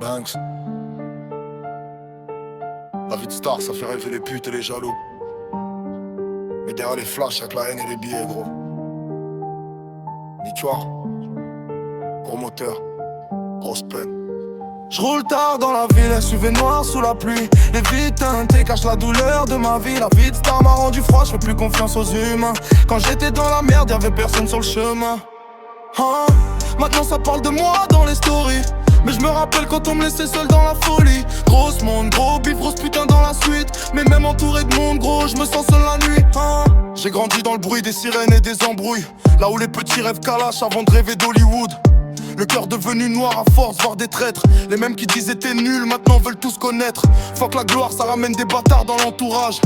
Banks. La vie de star, ça fait rêver les putes et les jaloux. Mais derrière les flashs, y'a que la haine et les billets, gros. Nichoir, gros moteur, grosse peine. J'roule tard dans la ville, SUV noir sous la pluie. Les vies teintées cachent la douleur de ma vie. La vie de star m'a rendu froid, j'fais plus confiance aux humains. Quand j'étais dans la merde, y'avait personne sur le chemin. Maintenant ça parle de moi dans les stories. Mais je me rappelle quand on me laissait seul dans la folie. Grosse monde, gros bif, grosse putain dans la suite. Mais même entouré de monde, gros, je me sens seul la nuit. J'ai grandi dans le bruit des sirènes et des embrouilles. Là où les petits rêvent calache avant de rêver d'Hollywood. Le cœur devenu noir à force, voir des traîtres. Les mêmes qui disaient t'es nul, maintenant veulent tous connaître. Fuck la gloire, ça ramène des bâtards dans l'entourage.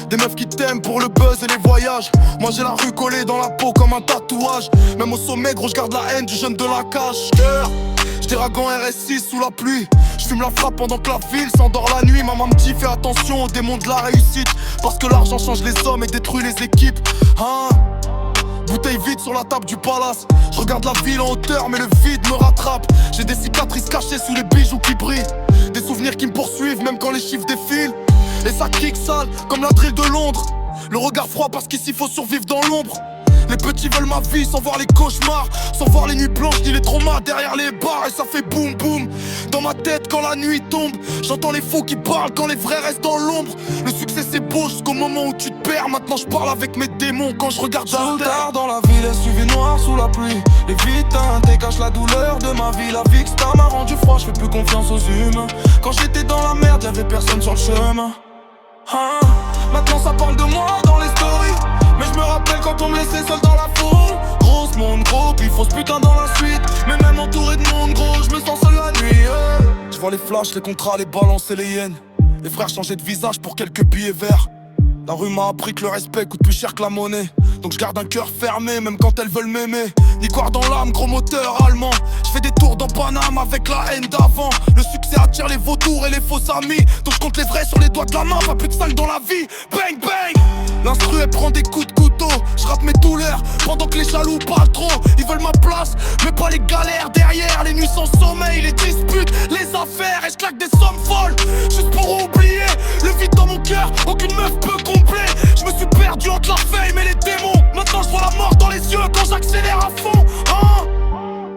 Des meufs qui t'aiment pour le buzz et les voyages. Moi j'ai la rue collée dans la peau comme un tatouage. Même au sommet gros je garde la haine du jeune de la cage. J'dérague en RS6 sous la pluie. J'fume la frappe pendant que la ville s'endort la nuit. Maman me dit fais attention aux démons de la réussite. Parce que l'argent change les hommes et détruit les équipes. Bouteille vide sur la table du palace. Je regarde la ville en hauteur mais le vide me rattrape. J'ai des cicatrices cachées sous les bijoux qui brillent. Des souvenirs qui me poursuivent même quand les chiffres défilent. Et ça kick sale comme la drill de Londres. Le regard froid parce qu'ici faut survivre dans l'ombre. Les petits veulent ma vie sans voir les cauchemars, sans voir les nuits blanches ni les traumas derrière les bars. Et ça fait boum boum dans ma tête quand la nuit tombe. J'entends les faux qui parlent quand les vrais restent dans l'ombre. Le succès c'est beau jusqu'au moment où tu te perds. Maintenant je parle avec mes démons quand je regarde la terre. Dans la ville, SUV noir sous la pluie. Les vies teintées cachent la douleur de ma vie. La vie que ça m'a rendu froid, je fais plus confiance aux humains. Quand j'étais dans la merde, y'avait personne sur le chemin. Maintenant ça parle de moi dans les stories. Mais je me rappelle quand on me laissait seul dans la foule. Grosse monde, gros, puis fausse putain dans la suite. Mais même entouré de monde, gros, je me sens seul la nuit. Je vois les flashs, les contrats, les balances et les yens. Les frères changer de visage pour quelques billets verts. La rue m'a appris que le respect coûte plus cher que la monnaie. Donc je garde un cœur fermé même quand elles veulent m'aimer. Nichoir dans l'âme, gros moteur allemand. Je fais des tours dans Paname avec la haine d'avant. Le succès attire les vautours et les faux amis. Donc je compte les vrais sur les doigts de la main. Pas plus de 5 dans la vie, bang bang. L'instru elle prend des coups de couteau. Je rappe mes douleurs pendant que les jaloux parlent trop. Ils veulent ma place mais pas les galères derrière. Les nuits sans sommeil, les disputes, les affaires. Et je claque des sommes folles juste pour oublier. Le vide dans mon cœur, aucune meuf peut combler. Je me suis perdu entre la fame et les démons. Maintenant je vois la mort dans les yeux quand j'accélère à fond.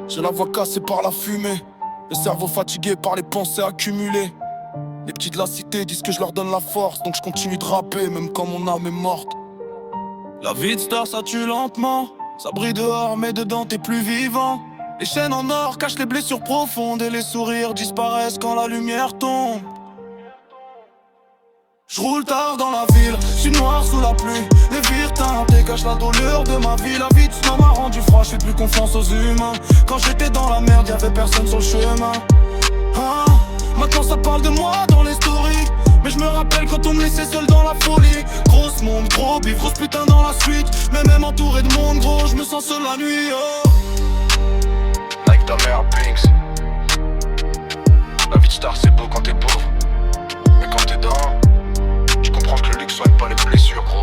J'ai la voix cassée par la fumée. Le cerveau fatigué par les pensées accumulées. Les petits de la cité disent que je leur donne la force. Donc je continue de rapper même quand mon âme est morte. La vie de star ça tue lentement. Ça brille dehors mais dedans t'es plus vivant. Les chaînes en or cachent les blessures profondes. Et les sourires disparaissent quand la lumière tombe. J'roule tard dans la ville, j'suis noir sous la pluie. Les vires teintées cachent la douleur de ma vie. La vie de star m'a rendu froid, j'fais plus confiance aux humains. Quand j'étais dans la merde, y'avait personne sur le chemin. Maintenant ça parle de moi dans les stories. Mais je me rappelle quand on me laissait seul dans la folie. Grosse monde, gros bif, grosse putain dans la suite. Mais même entouré de monde, gros, je me sens seul la nuit. Like ta mère, Binks. La vie de star c'est beau quand t'es pauvre. Mais quand t'es dehors, tu comprends que le luxe soigne pas les blessures, gros.